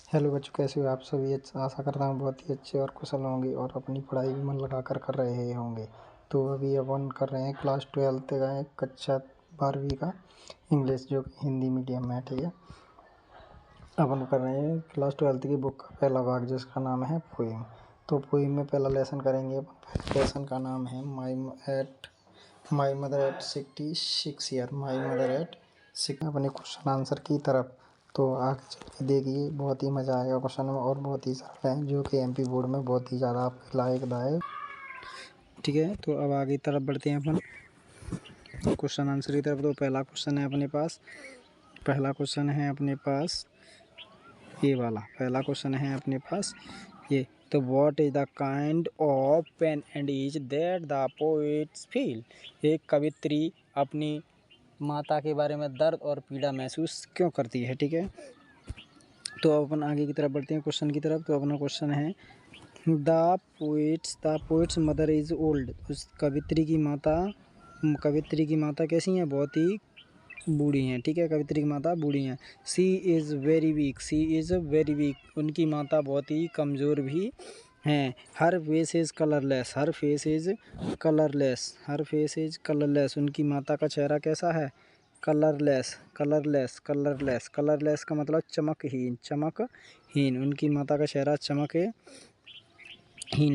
Hello बच्चों, कैसे हो आप सभी। आशा करता हूँ बहुत ही अच्छे और कुशल होंगे और अपनी पढ़ाई भी मन लगाकर कर रहे होंगे। तो अभी अपन कर रहे हैं क्लास 12 का कक्षा 12वीं का इंग्लिश, जो कि हिंदी मीडियम में है। ठीक है, अपन कर रहे हैं क्लास 12 की बुक का पहला भाग, जिसका नाम है पोइम। तो पोइम में पहला लेसन करेंगे अपन। लेसन का नाम है my mother eight 66 year. My mother eight 6। अपने क्वेश्चन आंसर की तरफ तो आगे चल के देखिए, बहुत ही मज़ा आएगा क्वेश्चन में और बहुत ही सरल है, जो कि एमपी बोर्ड में बहुत ही ज़्यादा आपके लायकदायक। ठीक है, तो अब आगे की तरफ बढ़ते हैं अपन क्वेश्चन आंसर की तरफ। तो पहला क्वेश्चन है अपने पास ये वाला। पहला क्वेश्चन है अपने पास ये। तो what is the kind of pain and is that the poet's feel. एक कवित्री अपनी माता के बारे में दर्द और पीड़ा महसूस क्यों करती है। ठीक है, तो अपन आगे की तरफ बढ़ते हैं क्वेश्चन की तरफ। तो अपना क्वेश्चन है the poets mother is old. उस कवित्री की माता कैसी हैं, बहुत ही बूढ़ी हैं। ठीक है, कवित्री की माता बूढ़ी हैं। सी इज़ वेरी वीक। उनकी माता बहुत ही कमज़ोर भी हैं। हर फेस इज़ कलरलेस। उनकी माता का चेहरा कैसा है, कलरलेस का मतलब चमकहीन। उनकी माता का चेहरा चमकहीन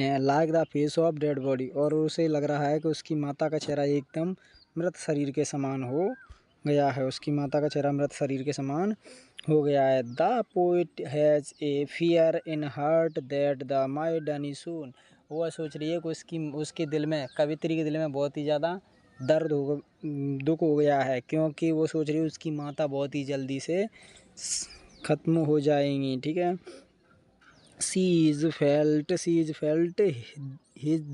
है। Like the face of dead body. और उसे लग रहा है कि उसकी माता का चेहरा एकदम मृत शरीर के समान हो गया है। उसकी माता का चेहरा मृत शरीर के समान हो गया है। The poet has a fear in heart that the my डनी सून। वह सोच रही है कि उसके दिल में, कवित्री के दिल में बहुत ही ज़्यादा दुख हो गया है, क्योंकि वो सोच रही है उसकी माता बहुत ही जल्दी से ख़त्म हो जाएंगी। ठीक है, she is felt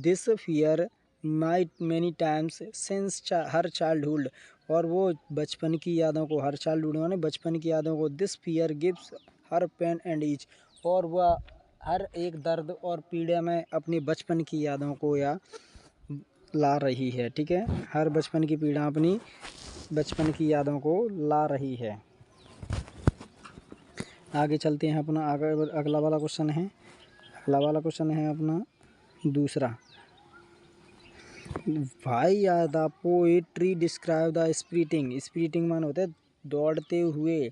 this fear many times since her childhood. और वो बचपन की यादों को, हर चाइल्डहुड माने बचपन की यादों को, this fear gives her pain and each. और वह हर एक दर्द और पीड़ा में अपनी बचपन की यादों को ला रही है। ठीक है, हर बचपन की पीड़ा अपनी बचपन की यादों को ला रही है। आगे चलते हैं अपना अगला वाला क्वेश्चन है अपना दूसरा। भाई are the poetry describe the sprinting माने होते दौड़ते हुए।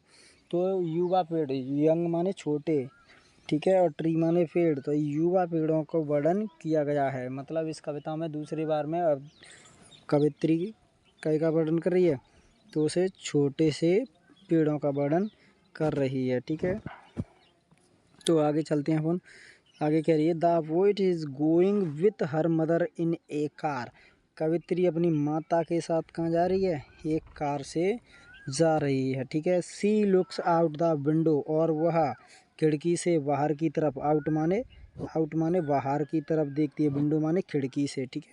तो युवा पेड़, यंग माने छोटे, ठीक है, और ट्री माने पेड़, तो युवा पेड़ों को वर्णन किया गया है। मतलब इस कविता में दूसरी बार में अब कवित्री कई का वर्णन कर रही है, तो उसे छोटे से पेड़ों का वर्णन कर रही है। ठीक है, तो आगे चलते हैं अपन। आगे कह रही है the poet is going with her mother in a car. कवित्री अपनी माता के साथ कहाँ जा रही है, एक कार से जा रही है। ठीक है, she looks out the window. और वह खिड़की से बाहर की तरफ, आउट माने बाहर की तरफ देखती है, विंडो माने खिड़की से। ठीक है,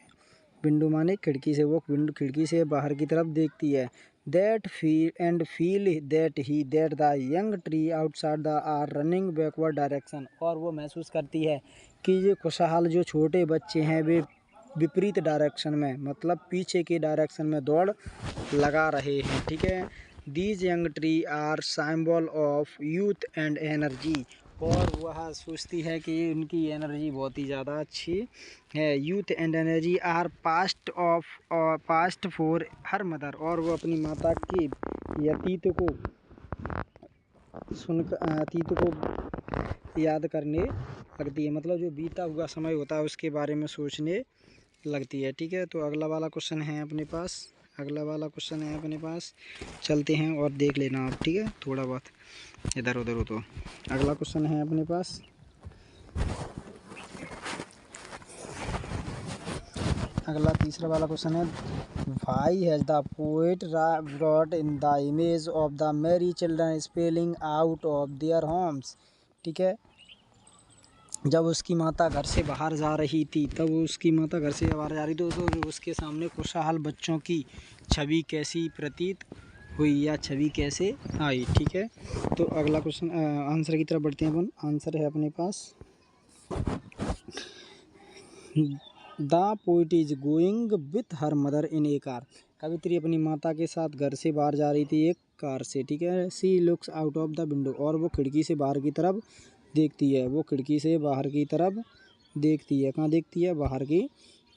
विंडो माने खिड़की से, वो विंडो खिड़की से बाहर की तरफ देखती है। Feel that the young tree outside the are running backward direction. और वो महसूस करती है कि ये खुशहाल जो छोटे बच्चे हैं वे विपरीत डायरेक्शन में, मतलब पीछे के डायरेक्शन में दौड़ लगा रहे हैं। ठीक है, these young tree are symbol of youth and energy. और वह सोचती है कि उनकी एनर्जी बहुत ही ज़्यादा अच्छी है। Youth and energy are past for her mother. और वो अपनी माता की अतीत को याद करने लगती है, मतलब जो बीता हुआ समय होता है उसके बारे में सोचने लगती है। ठीक है, तो अगला वाला क्वेश्चन है अपने पास। चलते हैं और देख लेना आप। ठीक है, थोड़ा बहुत इधर उधर हो। तो अगला क्वेश्चन है अपने पास। अगला तीसरा वाला क्वेश्चन है why has the poet brought in the image of the Mary children spelling out of their Holmes. ठीक है, जब उसकी माता घर से बाहर जा रही थी, तो उसके सामने खुशहाल बच्चों की छवि कैसी प्रतीत हुई या छवि कैसे आई। ठीक है, तो अगला क्वेश्चन आंसर की तरफ बढ़ते हैं अपन। आंसर है अपने पास the poet is going with her mother in a car. कवित्री अपनी माता के साथ घर से बाहर जा रही थी, एक कार से, ठीक है। She looks out of the window, और वो खिड़की से बाहर की तरफ देखती है, वो खिड़की से बाहर की तरफ देखती है। कहाँ देखती है? बाहर की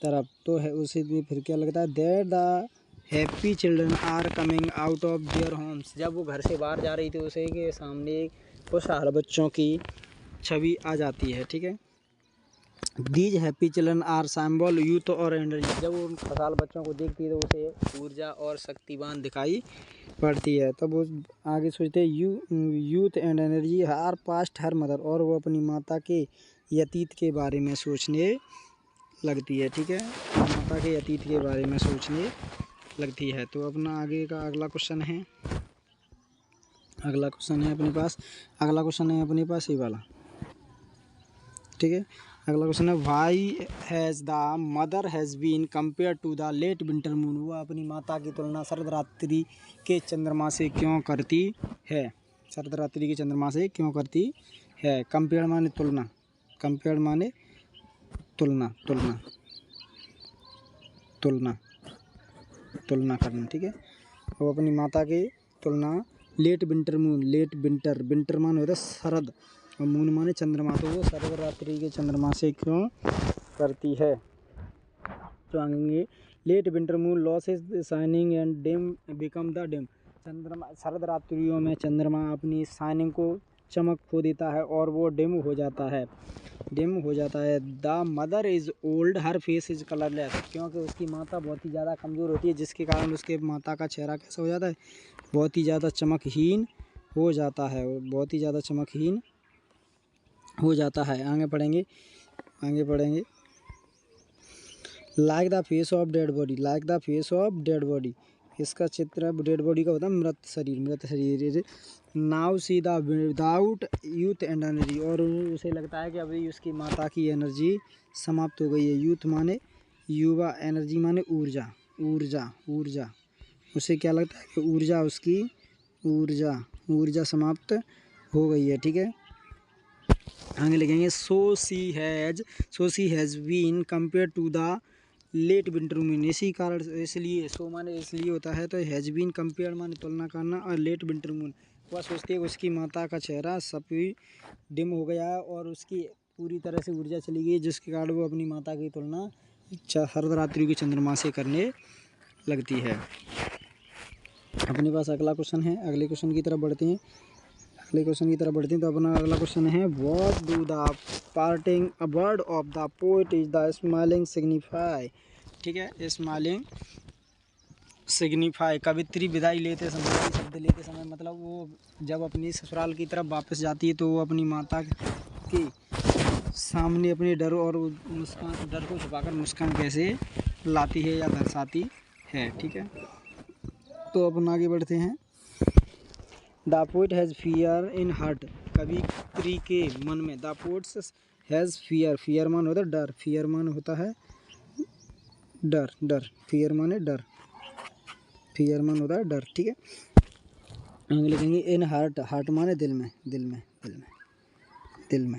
तरफ। तो है उसे फिर क्या लगता है? That the happy children are coming out of their homes. जब वो घर से बाहर जा रही थी उसे के सामने खुशहाल बच्चों की छवि आ जाती है, ठीक है। These happy children are symbol youth और एनर्जी। जब वो उन खुशहाल बच्चों को देखती है तो उसे ऊर्जा और शक्तिवान दिखाई पड़ती है। तब वो आगे सोचते हैं youth and energy are past her mother, और वो अपनी माता के अतीत के बारे में सोचने लगती है, ठीक है। माता के अतीत के बारे में सोचने लगती है। तो अपना आगे का अगला क्वेश्चन है अपने पास ये वाला, ठीक है। अगला क्वेश्चन है why has the mother has been compare to the late winter moon. वो अपनी माता की तुलना शरद रात्रि के चंद्रमा से क्यों करती है? शरद रात्रि के चंद्रमा से क्यों करती है? कंपेयर माने तुलना, कंपेयर माने तुलना, तुलना तुलना तुलना करना, ठीक है। वो अपनी माता की तुलना late winter moon, late winter, winter मान होता है शरद और मून माने चंद्रमा, तो वो शरद रात्रि के चंद्रमा से क्यों करती है? तो आएंगे late winter moon loses shining and dim become the dim. चंद्रमा शरद रात्रियों में चंद्रमा अपनी शाइनिंग को चमक खो देता है और वो डिम हो जाता है, डिम हो जाता है। The mother is old her face is colourless, क्योंकि उसकी माता बहुत ही ज़्यादा कमज़ोर होती है, जिसके कारण उसके माता का चेहरा कैसा हो जाता है? बहुत ही ज़्यादा चमकहीन हो जाता है, बहुत ही ज़्यादा चमकहीन हो जाता है। आगे पढ़ेंगे like the face of dead body, like the face of dead body. इसका चित्र डेड बॉडी का होता है मृत शरीर। Now see the without youth and energy, और उसे लगता है कि अभी उसकी माता की एनर्जी समाप्त हो गई है। यूथ माने युवा, एनर्जी माने ऊर्जा, ऊर्जा उसे क्या लगता है कि ऊर्जा समाप्त हो गई है, ठीक है। आगे लिखेंगे so she has been compare to the late winter moon. इसी कारण इसलिए सो माने इसलिए होता है, तो हैज़ बीन कंपेयर माने तुलना करना, और लेट विंटर मून वह सोचती है उसकी माता का चेहरा सभी डिम हो गया है और उसकी पूरी तरह से ऊर्जा चली गई, जिसके कारण वो अपनी माता की तुलना शरद रात्रि के चंद्रमा से करने लगती है। अपने पास अगला क्वेश्चन है, अगले क्वेश्चन की तरफ बढ़ते हैं। तो अपना अगला क्वेश्चन है what do the parting a word of the poet is the smiling signify, ठीक है। स्माइलिंग सिग्निफाई कवित्री विदाई लेते समय, शब्द लेते समय मतलब वो जब अपनी ससुराल की तरफ वापस जाती है तो वो अपनी माता के सामने अपने डर और मुस्कान, डर को छुपाकर मुस्कान कैसे लाती है या दर्शाती है, ठीक है। तो अपन आगे बढ़ते हैं। The poet has fear in heart, कवित्री के मन में। द पोएट हैज़ फियर मान होता है डर, फियर मान होता है डर, फियर माने डर, फियर मान होता है डर, ठीक है। आगे लिखेंगे इन हार्ट माने दिल में,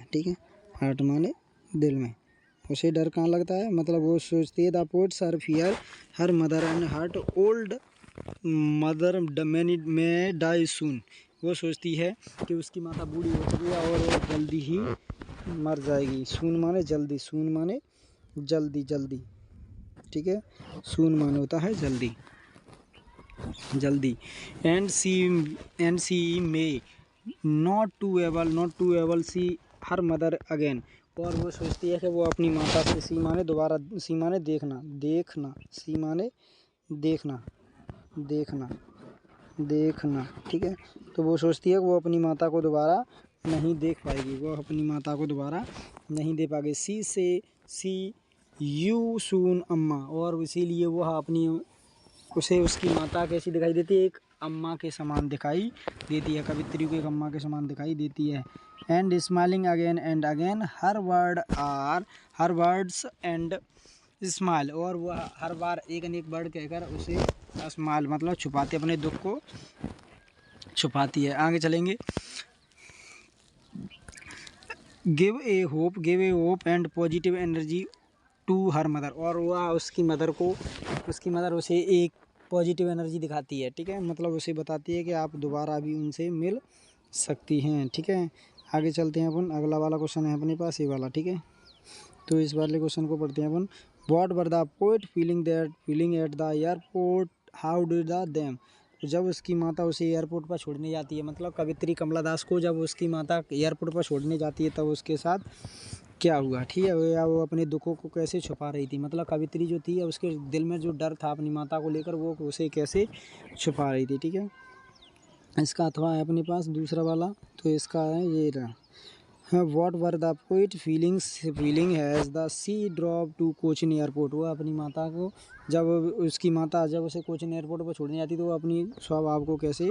ठीक है। हार्ट माने दिल में, उसे डर कहाँ लगता है? मतलब वो सोचती है the poet's are fear her mother and heart old mother may die soon. वो सोचती है कि उसकी माता बूढ़ी हो चुकी है और वो जल्दी ही मर जाएगी। सून माने जल्दी, जल्दी, ठीक है। सून माने होता है जल्दी। And she may not to able see her mother again, और वो सोचती है कि वो अपनी माता से, सी माने दोबारा, सी माने देखना, सी माने देखना, ठीक है। तो वो सोचती है कि वो अपनी माता को दोबारा नहीं देख पाएगी, सी यू सून अम्मा, और इसीलिए वह उसे उसकी माता कैसी दिखाई देती है? एक अम्मा के समान दिखाई देती है, कवित्री को एक अम्मा के समान दिखाई देती है। And smiling again and again her words and smile, और वह हर बार एक अनेक वर्ड कहकर उसे स्माइल मतलब छुपाती, अपने दुख को छुपाती है। आगे चलेंगे। Give a hope and positive energy to her mother, और वह उसकी मदर उसे एक पॉजिटिव एनर्जी दिखाती है, ठीक है, मतलब उसे बताती है कि आप दोबारा भी उनसे मिल सकती हैं, ठीक है। आगे चलते हैं अपन, अगला वाला क्वेश्चन है अपने पास ये वाला, ठीक है। तो इस वाले क्वेश्चन को पढ़ते हैं अपन। What were the poet feeling at the airport, how did the them. तो जब उसकी माता उसे एयरपोर्ट पर छोड़ने जाती है, मतलब कवित्री कमला दास को जब उसकी माता एयरपोर्ट पर छोड़ने जाती है तब उसके साथ क्या हुआ, ठीक है, या वो अपने दुखों को कैसे छुपा रही थी, मतलब कवित्री जो थी उसके दिल में जो डर था अपनी माता को लेकर वो उसे कैसे छुपा रही थी, ठीक है। इसका अथवा है अपने पास दूसरा वाला, तो इसका है ये रहा। हाँ, what were the poet feeling has the she drop to Cochin airport. वो अपनी माता को जब उसकी माता जब उसे कोचिन एयरपोर्ट पर छोड़ने जाती तो वो अपनी स्वभाव को कैसे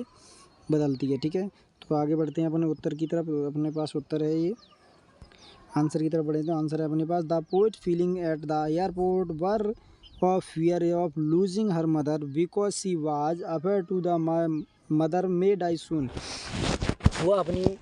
बदलती है, ठीक है। तो आगे बढ़ते हैं अपने उत्तर की तरफ, अपने पास उत्तर है ये, आंसर की तरफ बढ़े तो आंसर है अपने पास the poet feeling at the airport were of fear of losing her mother because she was afraid to the mother may die soon. वो अपनी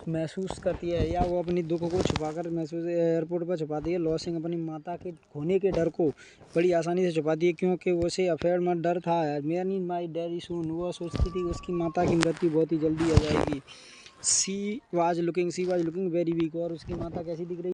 महसूस करती है या वो अपनी दुख को छुपाकर महसूस एयरपोर्ट पर छुपाती है, लॉसिंग अपनी माता के खोने के डर को बड़ी आसानी से छुपाती है क्योंकि उसे अफेयर में डर था, मेरी माई डैडी सून। वो सोचती थी उसकी माता की मृत्यु बहुत ही जल्दी आ जाएगी। She was looking very weak, और उसकी माता कैसी दिख रही